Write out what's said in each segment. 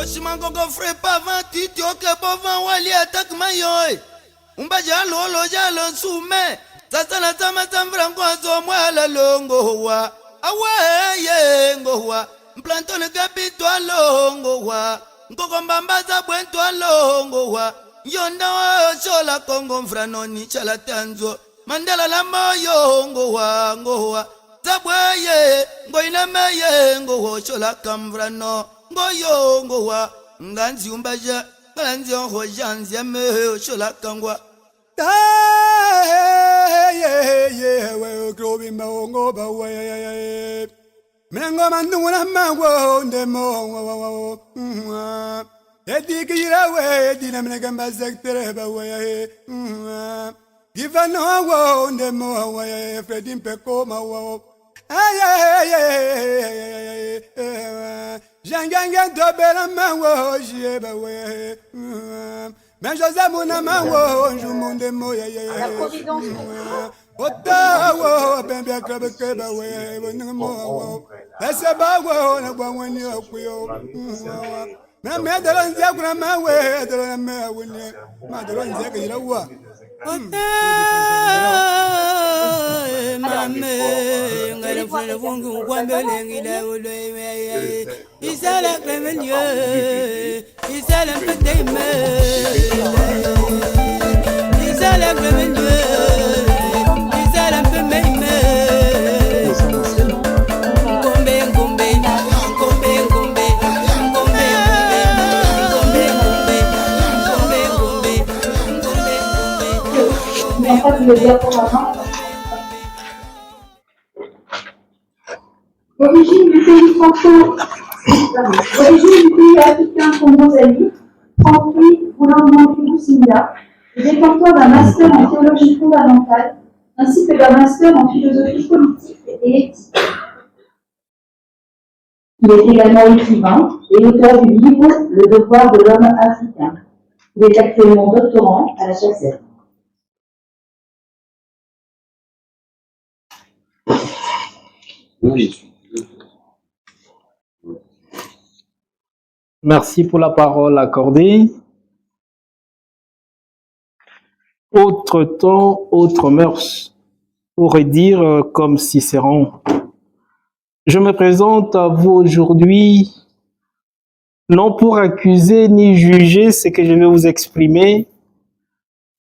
Oshimango go fre pa van titi oke bovan wali atak mayoy. Umba jalo lo jalo sume. Sasana sama samfrango azomwala longo wa. Awe ye ngo wa. Mplantone kapito alongo wa. Nkoko mbambaza bwento alongo wa. Yonda wa shola kongo mfranoni chala tanzo. Mandela la moyo ngo wa. Zabweye ngo inameye ngo shola kamfrano. Ngoyo ngo wa. Nganzi umbaja. Nganzi onho janzi ame shola kangwa. Globi mongo ba we mengo manduna mango ndemo edikira we dinamne ba sektere ba we givano wo ndemo we fredim peko ma wo janganga dobera mango je ba we mais José Mounama wo jumunde mo ya Otawo bembia krabeke ba we bonmo ese ba wo na gwa wani okuyo na me dalo nzia kuna ma we dalo me woni ma dalo nzia ka yira wa mame ngare fere fungu kwambele ngile ulwe isala klemenye isala mpeteme isala klemenye isala mpememe ngombe ngombe ngombe ngombe ngombe Origine du pays origine du pays africain Congo-Zaïre, Franck-Louis Boulan-Simila, détenteur d'un master en théologie fondamentale, ainsi que d'un master en philosophie politique et éthique. Il est également écrivain et auteur du livre Le devoir de l'homme africain. Il est actuellement doctorant à la Chassaigne. Oui. Merci pour la parole accordée. Autre temps, autre mœurs, pourrait dire comme Cicéron. Je me présente à vous aujourd'hui, non pour accuser ni juger ce que je vais vous exprimer,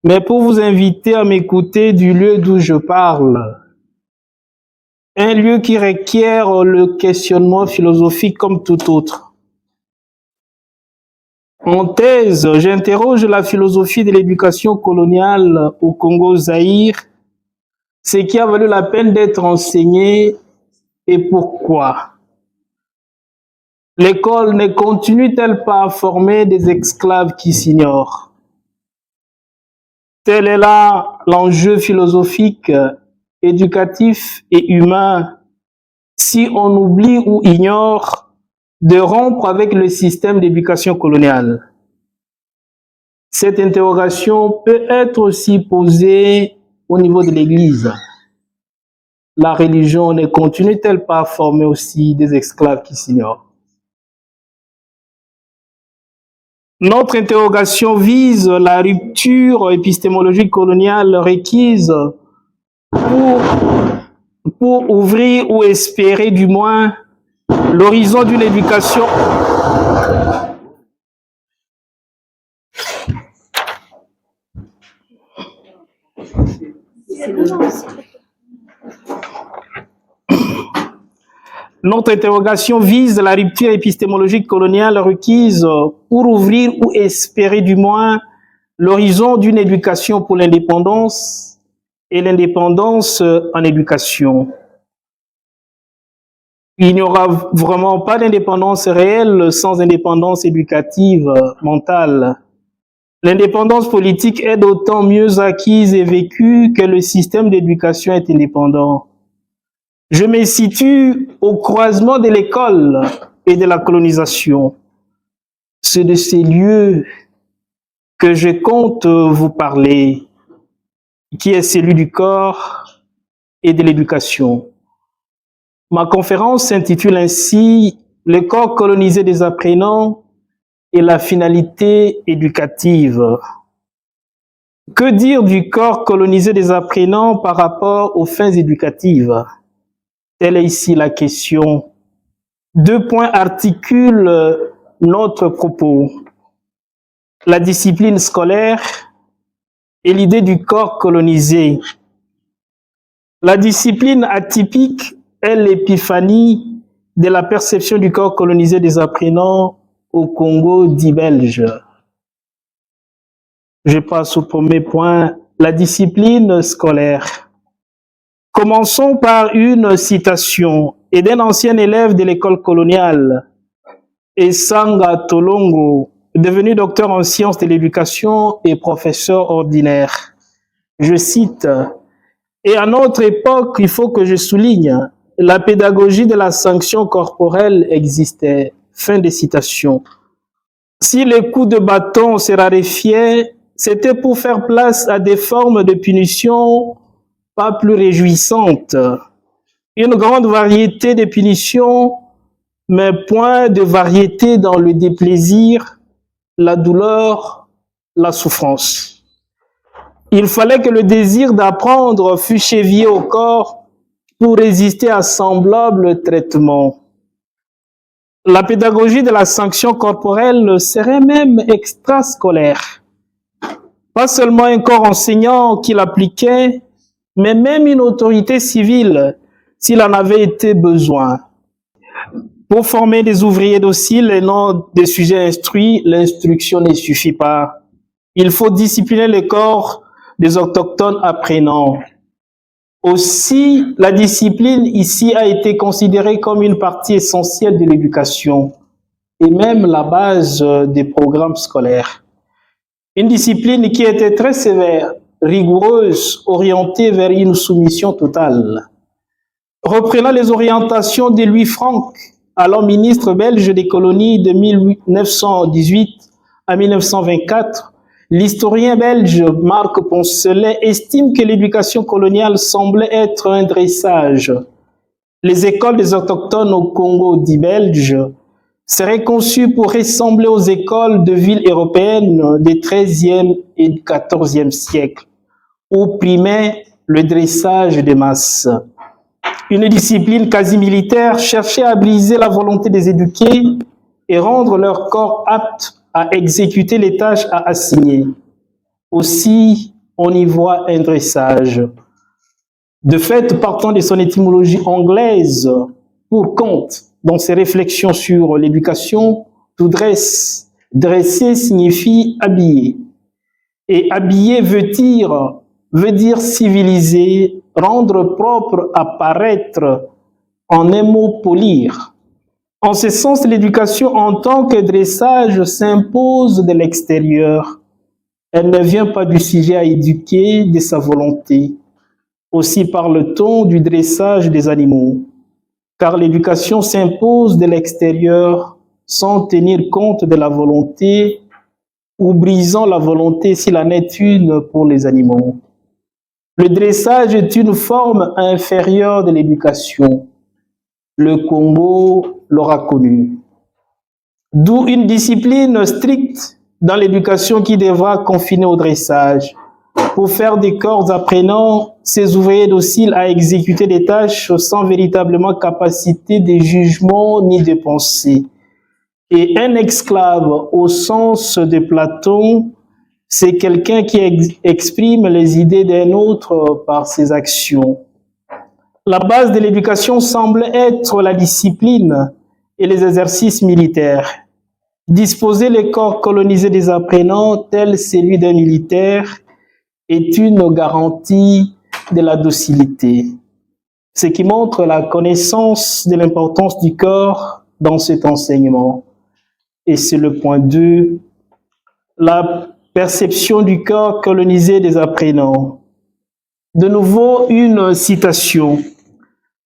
mais pour vous inviter à m'écouter du lieu d'où je parle. Un lieu qui requiert le questionnement philosophique comme tout autre. En thèse, j'interroge la philosophie de l'éducation coloniale au Congo-Zaïre, ce qui a valu la peine d'être enseigné et pourquoi. L'école ne continue-t-elle pas à former des esclaves qui s'ignorent? Tel est là l'enjeu philosophique, éducatif et humain si on oublie ou ignore de rompre avec le système d'éducation coloniale. Cette interrogation peut être aussi posée au niveau de l'Église. La religion ne continue-t-elle pas à former aussi des esclaves qui s'ignorent? Notre interrogation vise la rupture épistémologique coloniale requise pour ouvrir ou espérer du moins l'horizon d'une éducation Notre interrogation vise la rupture épistémologique coloniale requise pour ouvrir ou espérer du moins l'horizon d'une éducation pour l'indépendance et l'indépendance en éducation. Il n'y aura vraiment pas d'indépendance réelle sans indépendance éducative, mentale. L'indépendance politique est d'autant mieux acquise et vécue que le système d'éducation est indépendant. Je me situe au croisement de l'école et de la colonisation. C'est de ces lieux que je compte vous parler, qui est celui du corps et de l'éducation. Ma conférence s'intitule ainsi « Le corps colonisé des apprenants et la finalité éducative. Que dire du corps colonisé des apprenants par rapport aux fins éducatives? Telle est ici la question. 2 points articulent notre propos. La discipline scolaire et l'idée du corps colonisé. La discipline atypique est l'épiphanie de la perception du corps colonisé des apprenants au Congo dit belge. Je passe au premier point, la discipline scolaire. Commençons par une citation et d'un ancien élève de l'école coloniale, Esanga Tolongo, devenu docteur en sciences de l'éducation et professeur ordinaire. Je cite, « Et à notre époque, il faut que je souligne, la pédagogie de la sanction corporelle existait. » Fin de citation. Si les coups de bâton se raréfiaient, c'était pour faire place à des formes de punition pas plus réjouissantes. Une grande variété de punitions, mais point de variété dans le déplaisir, la douleur, la souffrance. Il fallait que le désir d'apprendre fût chevillé au corps pour résister à semblable traitement. La pédagogie de la sanction corporelle serait même extrascolaire. Pas seulement un corps enseignant qui l'appliquait, mais même une autorité civile, s'il en avait été besoin. Pour former des ouvriers dociles et non des sujets instruits, l'instruction ne suffit pas. Il faut discipliner le corps des autochtones apprenants. Aussi, la discipline ici a été considérée comme une partie essentielle de l'éducation et même la base des programmes scolaires. Une discipline qui était très sévère, rigoureuse, orientée vers une soumission totale. Reprenant les orientations de Louis Franck, alors ministre belge des colonies de 1918 à 1924, l'historien belge Marc Poncelet estime que l'éducation coloniale semblait être un dressage. Les écoles des autochtones au Congo dit belge seraient conçues pour ressembler aux écoles de villes européennes des XIIIe et XIVe siècles, où primait le dressage des masses. Une discipline quasi militaire cherchait à briser la volonté des éduqués et rendre leur corps apte à exécuter les tâches à assigner. Aussi, on y voit un dressage. De fait, partant de son étymologie anglaise, pour Kant, dans ses réflexions sur l'éducation, to dress, dresser signifie habiller. Et habiller veut dire civiliser, rendre propre, apparaître, en un mot polir. En ce sens, l'éducation en tant que dressage s'impose de l'extérieur. Elle ne vient pas du sujet à éduquer, de sa volonté. Aussi parle-t-on du dressage des animaux, car l'éducation s'impose de l'extérieur sans tenir compte de la volonté ou brisant la volonté s'il en est une pour les animaux. Le dressage est une forme inférieure de l'éducation. Le Congo l'aura connu. D'où une discipline stricte dans l'éducation qui devra confiner au dressage. Pour faire des corps apprenants, ces ouvriers dociles à exécuter des tâches sans véritablement capacité de jugement ni de pensée. Et un esclave, au sens de Platon, c'est quelqu'un qui exprime les idées d'un autre par ses actions. La base de l'éducation semble être la discipline et les exercices militaires. Disposer les corps colonisés des apprenants, tel celui d'un militaire, est une garantie de la docilité. Ce qui montre la connaissance de l'importance du corps dans cet enseignement. Et c'est le point 2, la perception du corps colonisé des apprenants. De nouveau, une citation.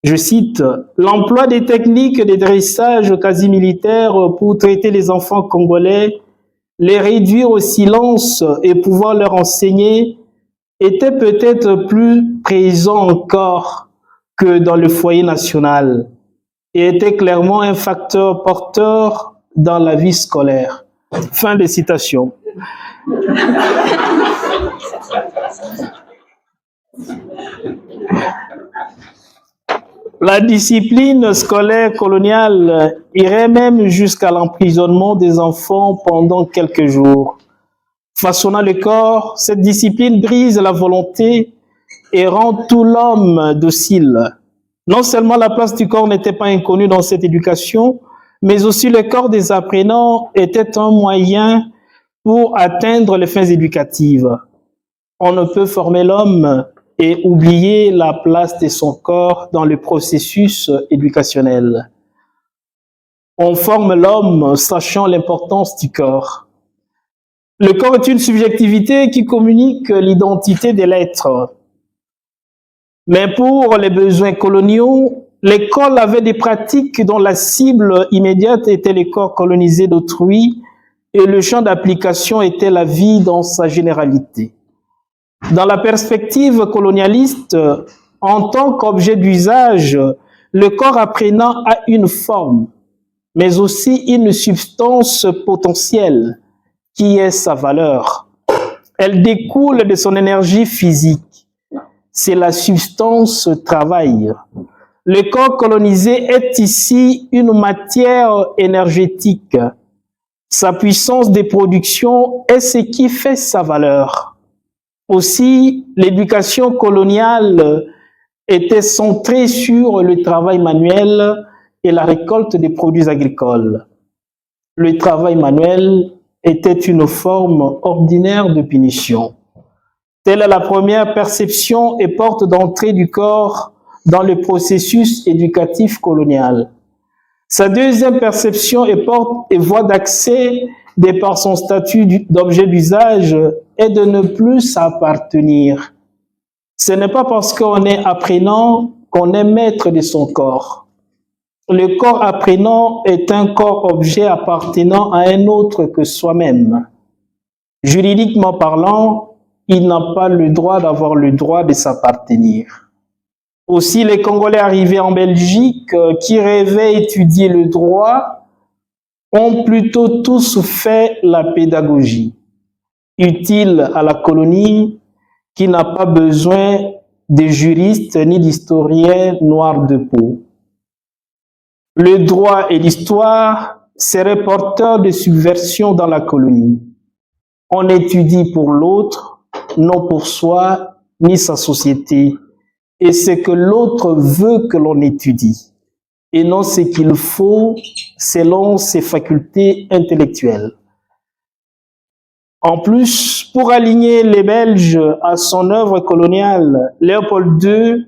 Je cite, « L'emploi des techniques de dressage quasi-militaire pour traiter les enfants congolais, les réduire au silence et pouvoir leur enseigner était peut-être plus présent encore que dans le foyer national et était clairement un facteur porteur dans la vie scolaire. » Fin de citation. La discipline scolaire coloniale irait même jusqu'à l'emprisonnement des enfants pendant quelques jours. Façonnant le corps, cette discipline brise la volonté et rend tout l'homme docile. Non seulement la place du corps n'était pas inconnue dans cette éducation, mais aussi le corps des apprenants était un moyen pour atteindre les fins éducatives. On ne peut former l'homme et oublier la place de son corps dans le processus éducationnel. On forme l'homme sachant l'importance du corps. Le corps est une subjectivité qui communique l'identité de l'être. Mais pour les besoins coloniaux, l'école avait des pratiques dont la cible immédiate était les corps colonisés d'autrui et le champ d'application était la vie dans sa généralité. Dans la perspective colonialiste, en tant qu'objet d'usage, le corps apprenant a une forme, mais aussi une substance potentielle, qui est sa valeur. Elle découle de son énergie physique. C'est la substance travail. Le corps colonisé est ici une matière énergétique. Sa puissance de production est ce qui fait sa valeur. Aussi, l'éducation coloniale était centrée sur le travail manuel et la récolte des produits agricoles. Le travail manuel était une forme ordinaire de punition. Telle est la première perception et porte d'entrée du corps dans le processus éducatif colonial. Sa deuxième perception et porte et voie d'accès, de par son statut d'objet d'usage, est de ne plus s'appartenir. Ce n'est pas parce qu'on est apprenant qu'on est maître de son corps. Le corps apprenant est un corps-objet appartenant à un autre que soi-même. Juridiquement parlant, il n'a pas le droit d'avoir le droit de s'appartenir. Aussi, les Congolais arrivés en Belgique qui rêvaient étudier le droit ont plutôt tous fait la pédagogie, utile à la colonie qui n'a pas besoin de juristes ni d'historiens noirs de peau. Le droit et l'histoire seraient porteurs de subversion dans la colonie. On étudie pour l'autre, non pour soi ni sa société, et ce que l'autre veut que l'on étudie, et non ce qu'il faut selon ses facultés intellectuelles. En plus, pour aligner les Belges à son œuvre coloniale, Léopold II,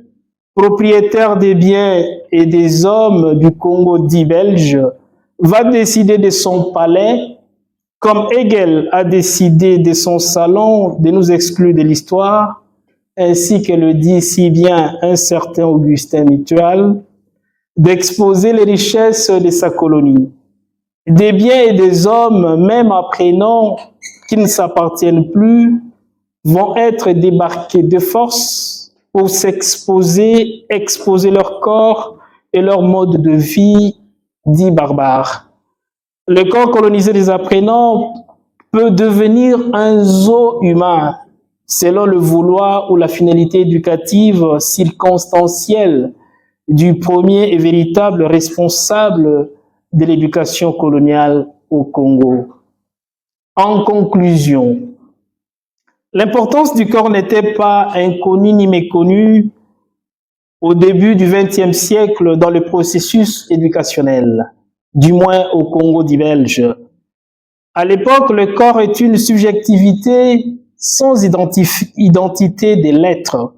propriétaire des biens et des hommes du Congo dit belge, va décider de son palais, comme Hegel a décidé de son salon de nous exclure de l'histoire, ainsi que le dit si bien un certain Augustin Mutual, d'exposer les richesses de sa colonie. Des biens et des hommes, même apprenant qui ne s'appartiennent plus, vont être débarqués de force pour s'exposer, exposer leur corps et leur mode de vie dit barbare. Le corps colonisé des apprenants peut devenir un zoo humain selon le vouloir ou la finalité éducative circonstancielle du premier et véritable responsable de l'éducation coloniale au Congo. En conclusion, l'importance du corps n'était pas inconnue ni méconnue au début du XXe siècle dans le processus éducationnel, du moins au Congo dit belge. À l'époque, le corps est une subjectivité sans identité de l'être,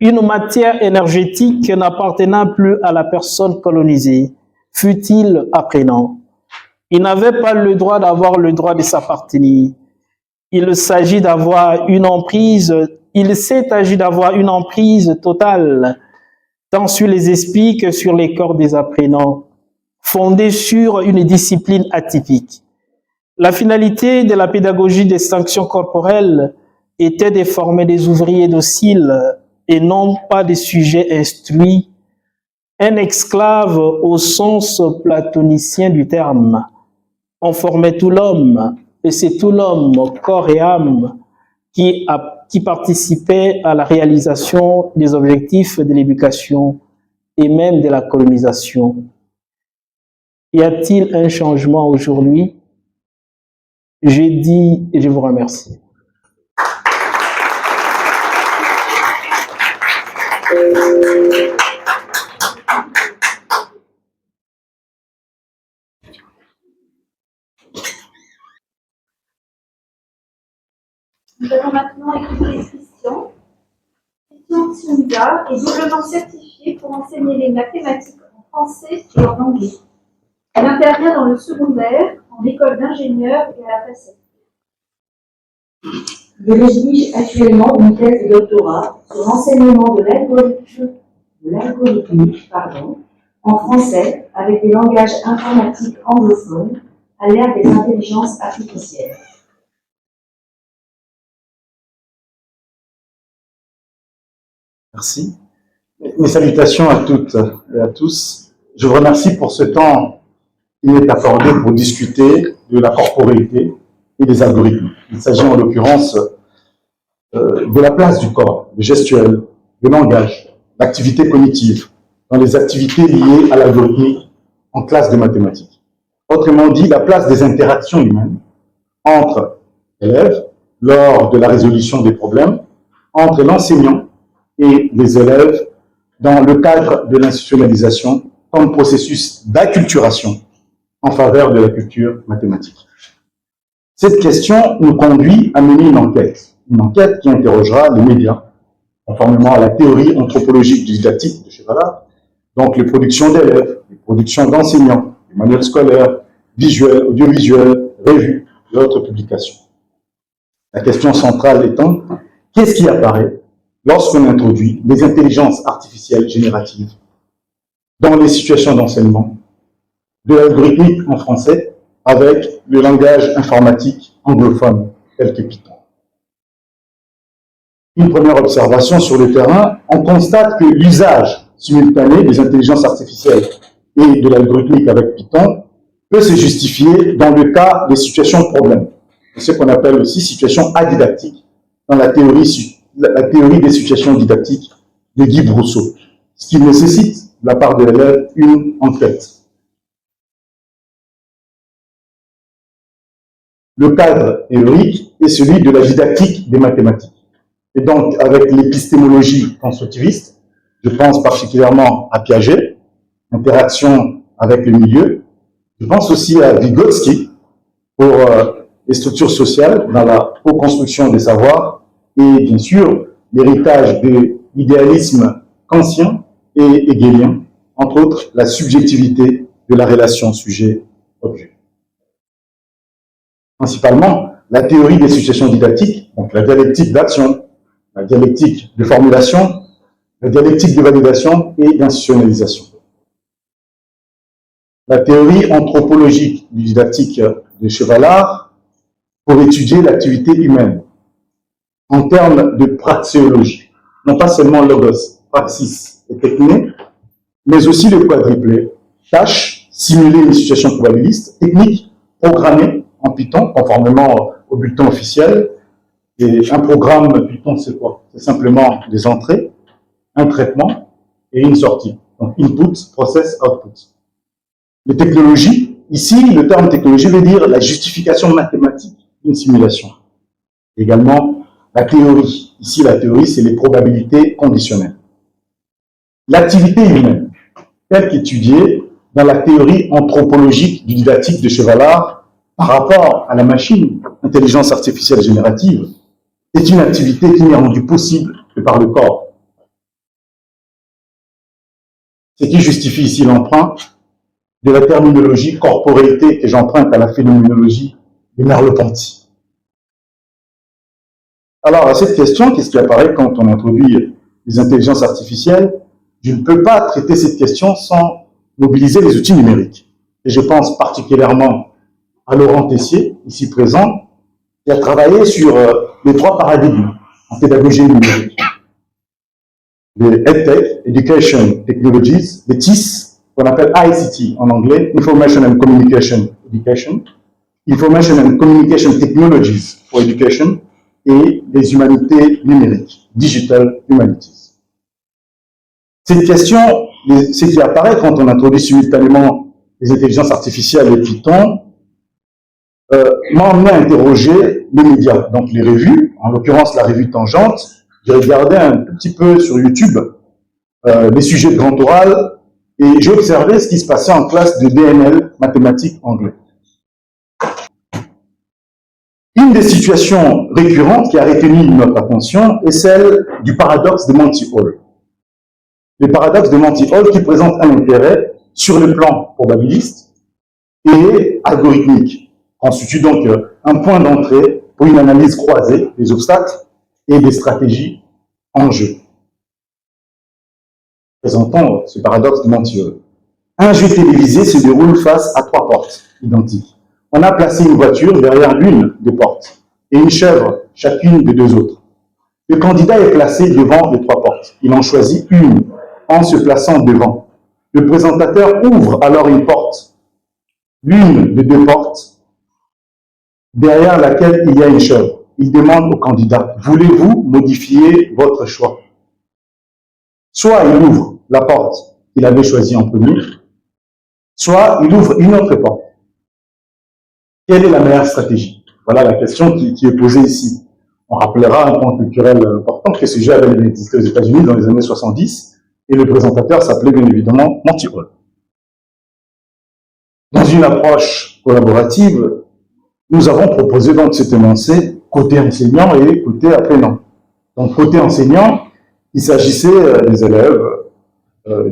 une matière énergétique n'appartenant plus à la personne colonisée, fût-il apprenant. Il n'avait pas le droit d'avoir le droit de s'appartenir. Il s'agit d'avoir une emprise, il s'est agi d'avoir une emprise totale, tant sur les esprits que sur les corps des apprenants, fondée sur une discipline atypique. La finalité de la pédagogie des sanctions corporelles était de former des ouvriers dociles et non pas des sujets instruits, un esclave au sens platonicien du terme. ont formé tout l'homme, et c'est tout l'homme, corps et âme, qui participait à la réalisation des objectifs de l'éducation et même de la colonisation. Y a-t-il un changement aujourd'hui? Je dis et je vous remercie. Nous allons maintenant écouter Christian. Christian Tsinga est doublement certifié pour enseigner les mathématiques en français et en anglais. Il intervient dans le secondaire, en école d'ingénieur et à la FACET. Je rédige actuellement une thèse de doctorat sur l'enseignement de l'algorithmique en français avec des langages informatiques anglophones à l'ère des intelligences artificielles. Merci. Mes salutations à toutes et à tous. Je vous remercie pour ce temps qui m'est accordé pour discuter de la corporéité et des algorithmes. Il s'agit en l'occurrence de la place du corps, du gestuel, du langage, l'activité cognitive, dans les activités liées à l'algorithmique en classe de mathématiques. Autrement dit, la place des interactions humaines entre élèves lors de la résolution des problèmes, entre l'enseignant et les élèves dans le cadre de l'institutionnalisation comme processus d'acculturation en faveur de la culture mathématique. Cette question nous conduit à mener une enquête qui interrogera les médias, conformément à la théorie anthropologique du didactique de Chevalard, donc les productions d'élèves, les productions d'enseignants, les manuels scolaires, visuels, audiovisuels, revues et autres publications. La question centrale étant, qu'est-ce qui apparaît lorsqu'on introduit les intelligences artificielles génératives dans les situations d'enseignement, de l'algorithmique en français avec le langage informatique anglophone tel que Python. Une première observation sur le terrain, on constate que l'usage simultané des intelligences artificielles et de l'algorithmique avec Python peut se justifier dans le cas des situations de problème, ce qu'on appelle aussi situation adidactique dans la théorie des situations didactiques de Guy Brousseau, ce qui nécessite de la part de l'élève une enquête. Le cadre théorique est celui de la didactique des mathématiques. Et donc, avec l'épistémologie constructiviste, je pense particulièrement à Piaget, interaction avec le milieu. Je pense aussi à Vygotsky pour les structures sociales dans la co-construction des savoirs et bien sûr l'héritage de l'idéalisme kantien et hegelien, entre autres la subjectivité de la relation sujet-objet. Principalement, la théorie des situations didactiques, donc la dialectique d'action, la dialectique de formulation, la dialectique de validation et d'institutionnalisation. La théorie anthropologique du didactique de Chevalard pour étudier l'activité humaine en termes de praxéologie, non pas seulement logos, praxis et techné, mais aussi le quadruplé, tâche, simuler une situation probabiliste, technique, programmée en Python, conformément au bulletin officiel. Et un programme Python, c'est quoi? C'est simplement des entrées, un traitement et une sortie. Donc input, process, output. Les technologies, ici, le terme technologie veut dire la justification mathématique d'une simulation. Également, la théorie. Ici, la théorie, c'est les probabilités conditionnelles. L'activité humaine, telle qu'étudiée dans la théorie anthropologique du didactique de Chevalard par rapport à la machine, intelligence artificielle générative, est une activité qui n'est rendue possible que par le corps. Ce qui justifie ici l'emprunt de la terminologie corporéité que j'emprunte à la phénoménologie de Merleau-Ponty. Alors, à cette question, qu'est-ce qui apparaît quand on introduit les intelligences artificielles? Je ne peux pas traiter cette question sans mobiliser les outils numériques. Et je pense particulièrement à Laurent Tessier, ici présent, qui a travaillé sur les trois paradigmes en pédagogie numérique. Les EdTech, Education Technologies, les TIS, qu'on appelle ICT en anglais, Information and Communication Education, Information and Communication Technologies for Education et les humanités numériques, Digital Humanities. Cette question, ce qui apparaît quand on introduit simultanément les intelligences artificielles et Python, m'a amené à interroger les médias, donc les revues, en l'occurrence la revue Tangente. J'ai regardé un petit peu sur YouTube les sujets de grand oral et j'ai observé ce qui se passait en classe de DNL, mathématiques anglais. Une des situations récurrentes qui a retenu notre attention est celle du paradoxe de Monty Hall. Le paradoxe de Monty Hall qui présente un intérêt sur le plan probabiliste et algorithmique, constitue donc un point d'entrée pour une analyse croisée des obstacles et des stratégies en jeu. Présentons ce paradoxe de Monty Hall. Un jeu télévisé se déroule face à 3 portes identiques. On a placé une voiture derrière l'une des portes et une chèvre chacune des 2 autres. Le candidat est placé devant les 3 portes. Il en choisit une en se plaçant devant. Le présentateur ouvre alors une porte, l'une des 2 portes, derrière laquelle il y a une chèvre. Il demande au candidat, voulez-vous modifier votre choix? Soit il ouvre la porte qu'il avait choisie en premier, soit il ouvre une autre porte. Quelle est la meilleure stratégie? Voilà la question qui est posée ici. On rappellera un point culturel important que ce jeu avait existé aux États-Unis dans les années 70 et le présentateur s'appelait bien évidemment Monty Hall. Dans une approche collaborative, nous avons proposé donc cet énoncé côté enseignant et côté apprenant. Donc côté enseignant, il s'agissait des élèves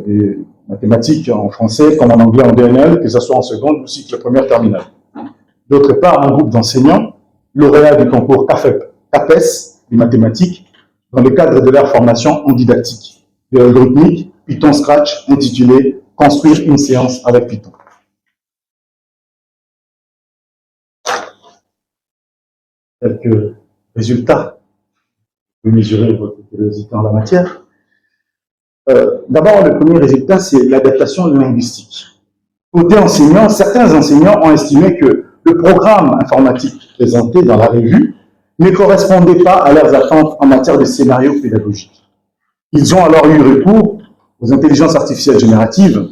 des mathématiques en français comme en anglais en DNL, que ce soit en seconde ou cycle première terminale. D'autre part, un groupe d'enseignants, lauréats du concours CAPES, des mathématiques, dans le cadre de leur formation en didactique, de l'algorithmique, Python Scratch, intitulé « Construire une séance avec Python ». Quelques résultats pour mesurer votre curiosité en la matière. D'abord, le premier résultat, c'est l'adaptation linguistique. Côté enseignant, certains enseignants ont estimé que le programme informatique présenté dans la revue ne correspondait pas à leurs attentes en matière de scénario pédagogique. Ils ont alors eu recours aux intelligences artificielles génératives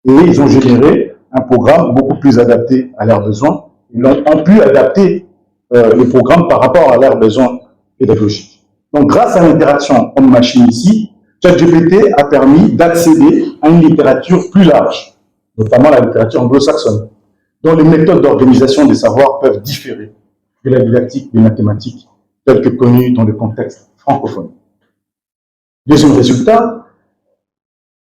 et ils ont généré un programme beaucoup plus adapté à leurs besoins. Ils ont pu adapter le programme par rapport à leurs besoins pédagogiques. Donc, grâce à l'interaction homme-machine ici, ChatGPT a permis d'accéder à une littérature plus large, notamment la littérature anglo-saxonne, dont les méthodes d'organisation des savoirs peuvent différer de la didactique des mathématiques telle que connue dans le contexte francophone. Deuxième résultat,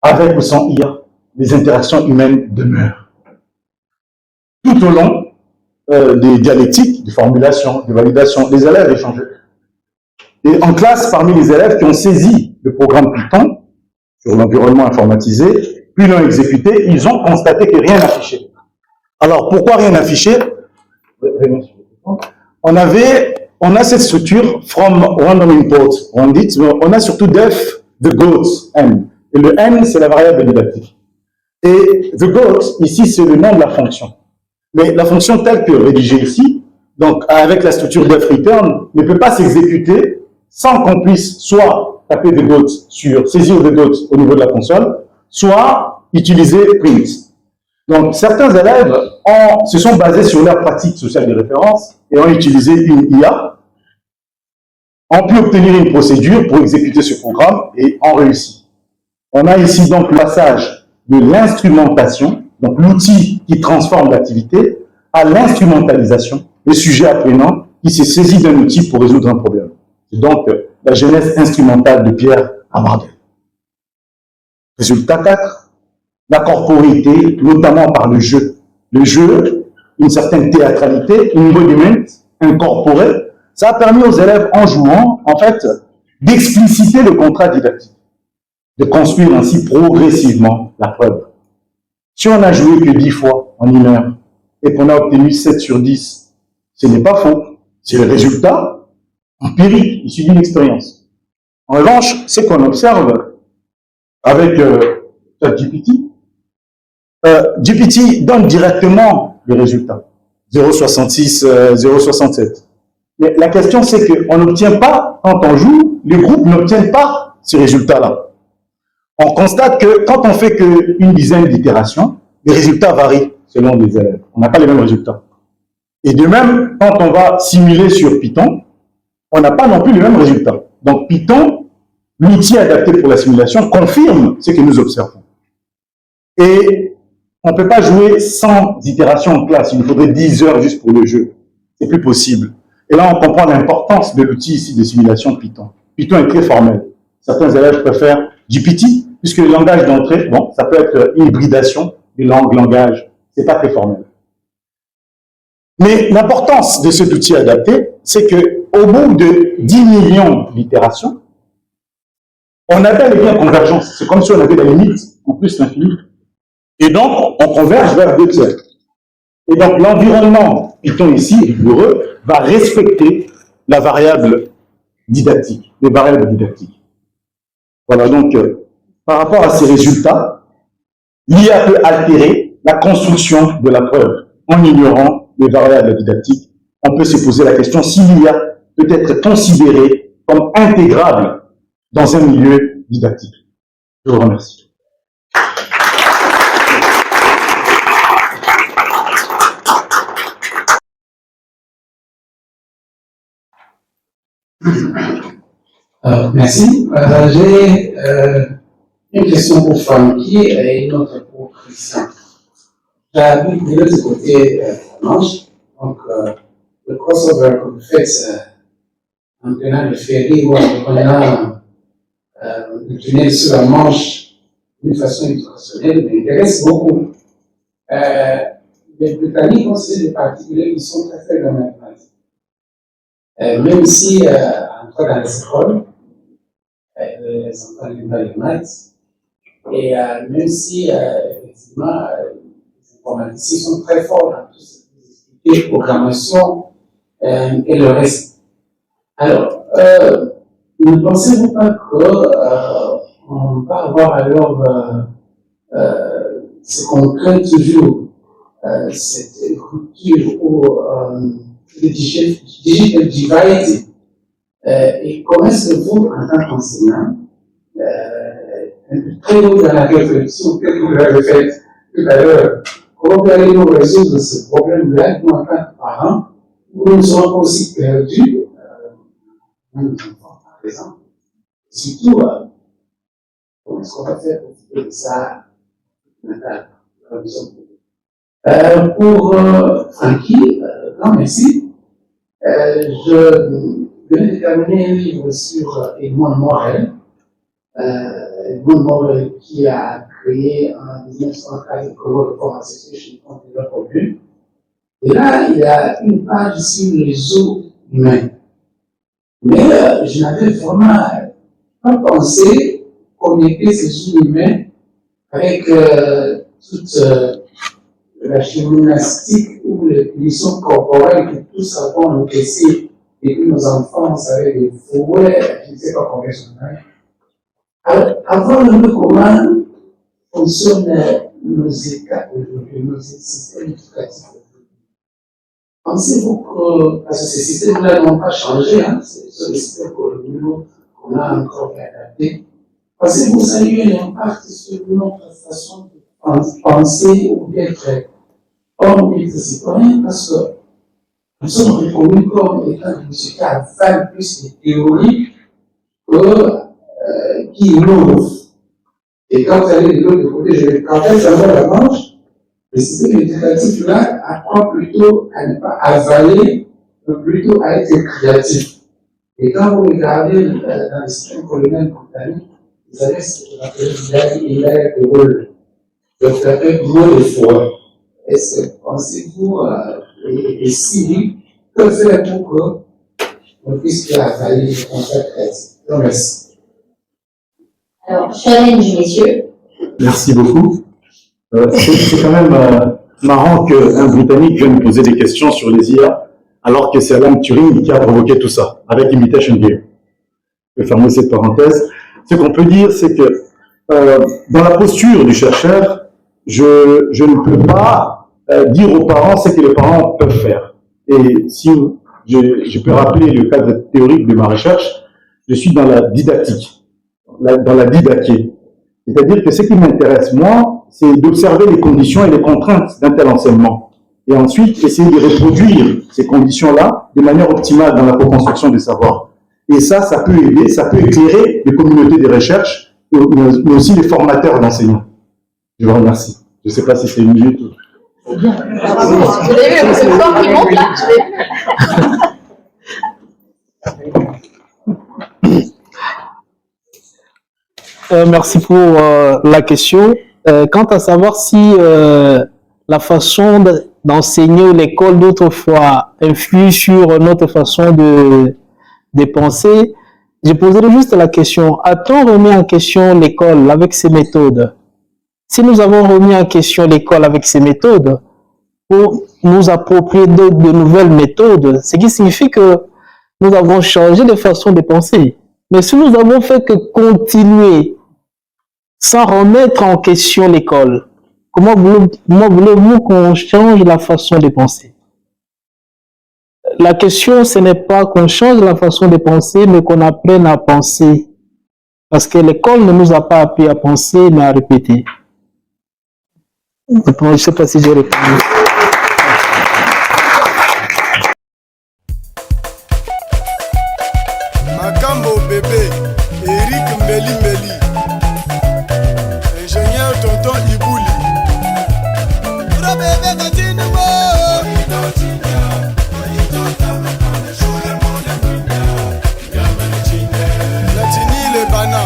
avec ou sans IA, les interactions humaines demeurent. Tout au long des dialectiques, de formulation, de validation, les élèves échangeaient. Et en classe, parmi les élèves qui ont saisi le programme Python sur l'environnement informatisé, puis l'ont exécuté, ils ont constaté que rien n'affichait. Alors, pourquoi rien n'affichait? On a cette structure from random import, on dit, on a surtout def, the goat, n. Et le n, c'est la variable didactique. Et the goat, ici, c'est le nom de la fonction. Mais la fonction telle que rédigée ici, donc avec la structure def return, ne peut pas s'exécuter sans qu'on puisse soit taper the goat sur saisir the goat au niveau de la console, soit utiliser print. Donc certains élèves se sont basés sur leur pratique sociale de référence et ont utilisé une IA, ont pu obtenir une procédure pour exécuter ce programme et ont réussi. On a ici donc le passage de l'instrumentation, donc l'outil qui transforme l'activité, à l'instrumentalisation, le sujet apprenant qui s'est saisi d'un outil pour résoudre un problème. C'est donc la genèse instrumentale de Pierre Amardel. Résultat 4, la corporéité, notamment par le jeu. Le jeu, une certaine théâtralité, une embodiment incorporé, ça a permis aux élèves, en jouant, en fait, d'expliciter le contrat didactique, de construire ainsi progressivement la preuve. Si on a joué que 10 fois en 1 heure et qu'on a obtenu 7 sur 10, ce n'est pas faux. C'est le résultat empirique, issu d'une expérience. En revanche, ce qu'on observe avec GPT, GPT donne directement le résultat. 0,66, 0,67. Mais la question, c'est qu'on n'obtient pas, quand on joue, les groupes n'obtiennent pas ces résultats-là. On constate que quand on fait qu'une dizaine d'itérations, les résultats varient selon les élèves. On n'a pas les mêmes résultats. Et de même, quand on va simuler sur Python, on n'a pas non plus les mêmes résultats. Donc Python, l'outil adapté pour la simulation, confirme ce que nous observons. Et on ne peut pas jouer 100 itérations en classe, il nous faudrait 10 heures juste pour le jeu. C'est plus possible. Et là, on comprend l'importance de l'outil ici de simulation Python. Python est très formel. Certains élèves préfèrent GPT, puisque le langage d'entrée, bon, ça peut être une hybridation des langues, langages. C'est pas très formel. Mais l'importance de cet outil adapté, c'est qu'au bout de 10 millions d'itérations, on atteint les biens convergence. C'est comme si on avait la limite en plus l'infini. Et donc, on converge vers 2 tiers. Et donc, l'environnement Python ici, rigoureux, va respecter la variable didactique, les variables didactiques. Voilà, donc, par rapport à ces résultats, l'IA peut altérer la construction de la preuve. En ignorant les variables didactiques, on peut se poser la question si l'IA peut être considérée comme intégrable dans un milieu didactique. Je vous remercie. Merci. J'ai une question pour Francky et une autre pour Christian. J'habite de l'autre côté de la Manche, donc le crossover que vous faites en prenant le ferry ou en prenant le tunnel sur la Manche d'une façon traditionnelle m'intéresse beaucoup. Les Britanniques ont des particuliers qui sont très faibles en mathématiques. Même si, entre dans les écoles, les enfants n'aiment pas les maths, et même si, effectivement, les informaticiens sont très forts dans tout ce qui est programmation et le reste. Alors, ne pensez-vous pas qu'on va avoir alors ce qu'on craint toujours, cette rupture ou le digital divide, et comment est-ce que vous, en tant qu'enseignant, un peu très haut dans la réflexion que vous l'avez faite tout à l'heure, comment vous allez nous résoudre ce problème-là, nous, en tant que parents, où nous ne sommes pas aussi perdus, nos enfants, par exemple, surtout, comment est-ce qu'on va faire pour faire ça, pour Francky, non, merci. Je venais de terminer un livre sur Edmond Morel. Edmond Morel qui a créé en 1904 le Global Reform Association contre le problème. Et là, il y a une page sur les eaux humains. Mais je n'avais vraiment pas pensé connecter ces eaux humains avec toute la gymnastique ou les punitions corporelles que tous avons encaissées depuis nos enfances avec des fouets, je ne sais pas combien sont là. Alors, avant un peu comment fonctionnent nos états aujourd'hui, nos systèmes éducatifs aujourd'hui. Pensez-vous que, parce que ces systèmes-là n'ont pas changé, hein, ce sont des systèmes coloniaux qu'on a encore adaptés. Pensez-vous que ça a eu un impact sur notre façon de penser ou d'être homme et citoyen, parce que nous sommes reconnus comme étant des sociétés à valent plus de théorie qui innovent. Et quand vous allez de l'autre côté, quand elles avaient la manche, le système éducatif là apprend plutôt à ne pas avaler, mais plutôt à être créatif. Et quand vous regardez dans le système colonial britannique, vous avez ce qu'on appelle l'hilaire de rôle. Donc, ça fait moins de fois. Est-ce que pensez-vous, et si oui, que faire pour qu'on puisse avaler le contact créatif? Merci. Alors, challenge, messieurs. Merci beaucoup. C'est quand même marrant qu'un Britannique vienne poser des questions sur les IA, alors que c'est Alan Turing qui a provoqué tout ça, avec Imitation Game. Je vais fermer cette parenthèse. Ce qu'on peut dire, c'est que dans la posture du chercheur, je ne peux pas dire aux parents ce que les parents peuvent faire. Et si je peux rappeler le cadre théorique de ma recherche, je suis dans la didactique, dans la didaquée. C'est-à-dire que ce qui m'intéresse, moi, c'est d'observer les conditions et les contraintes d'un tel enseignement. Et ensuite, essayer de reproduire ces conditions-là de manière optimale dans la co-construction des savoirs. Et ça peut aider, ça peut éclairer les communautés de recherche, mais aussi les formateurs d'enseignants. Je vous remercie. Je ne sais pas si c'est une minute ou... Vous avez vu le corps qui monte là? Merci pour la question. Quant à savoir si la façon d'enseigner l'école d'autrefois influe sur notre façon de penser, j'ai posé juste la question, a-t-on remis en question l'école avec ses méthodes? Si nous avons remis en question l'école avec ses méthodes, pour nous approprier de nouvelles méthodes, ce qui signifie que nous avons changé de façon de penser. Mais si nous avons fait que continuer sans remettre en question l'école, comment voulez-vous qu'on change la façon de penser? La question, ce n'est pas qu'on change la façon de penser, mais qu'on apprenne à penser. Parce que l'école ne nous a pas appris à penser, mais à répéter. Je ne sais pas si j'ai répondu. Makambo bébé, Eric Mbeli Mbeli, ingénieur tonton Ibouli. Bro bébé continue. Latini les bana.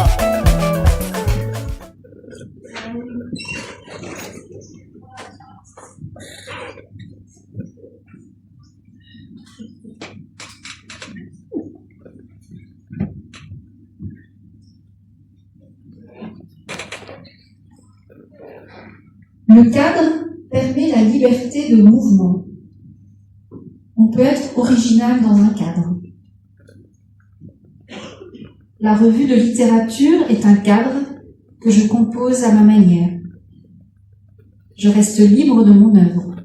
Le cadre permet la liberté de mouvement. On peut être original dans un cadre. La revue de littérature est un cadre que je compose à ma manière. Je reste libre de mon œuvre.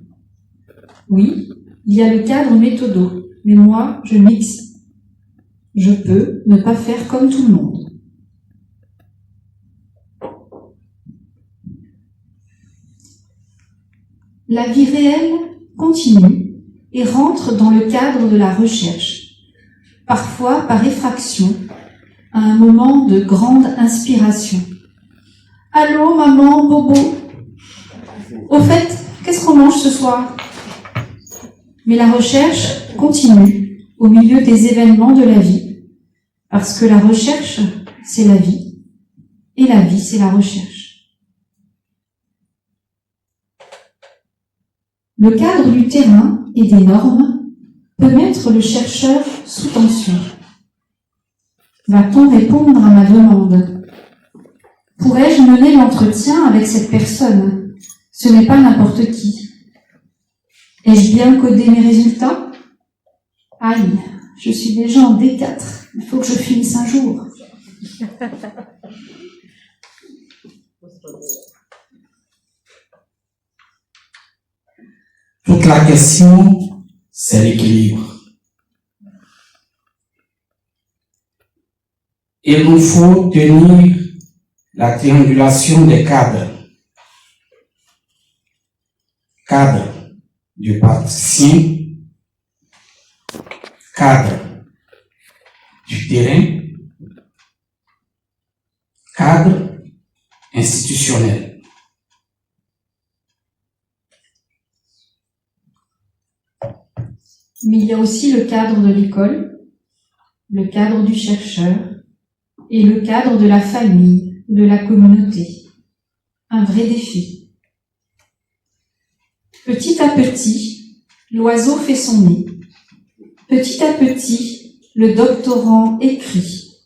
Oui, il y a le cadre méthodo, mais moi, je mixe. Je peux ne pas faire comme tout le monde. La vie réelle continue et rentre dans le cadre de la recherche, parfois par effraction, à un moment de grande inspiration. Allô, maman, bobo. Au fait, qu'est-ce qu'on mange ce soir? Mais la recherche continue au milieu des événements de la vie, parce que la recherche, c'est la vie, et la vie, c'est la recherche. Le cadre du terrain et des normes peut mettre le chercheur sous tension. Va-t-on répondre à ma demande? Pourrais-je mener l'entretien avec cette personne? Ce n'est pas n'importe qui. Ai-je bien codé mes résultats? Aïe, je suis déjà en D4. Il faut que je finisse un jour. Toute la question, c'est l'équilibre. Il nous faut tenir la triangulation des cadres. Cadre du praticien, cadre du terrain, cadre institutionnel. Mais il y a aussi le cadre de l'école, le cadre du chercheur et le cadre de la famille ou de la communauté. Un vrai défi. Petit à petit, l'oiseau fait son nid. Petit à petit, le doctorant écrit.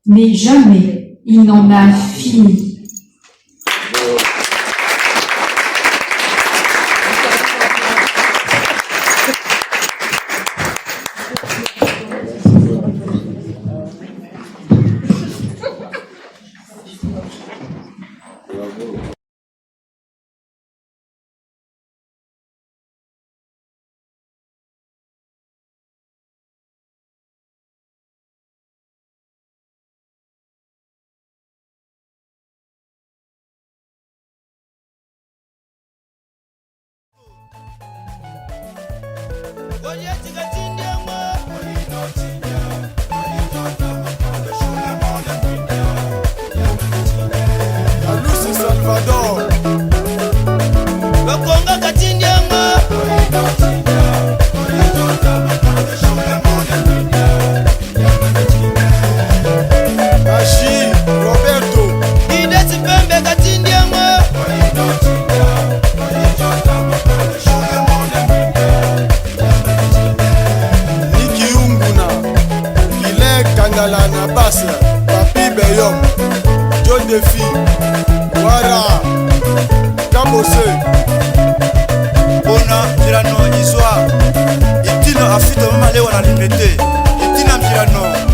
Mais jamais il n'en a fini. Alusi Salvador Bakonga Katindianga Kashi Roberto Idesi Pembe Katindianga Niki Unguna Kile Kandalana Bassa Papi Beyom John Defi Wara Kabose Bona Milano Iswa Itina Afito Mama Lewa na Limete Itina Milano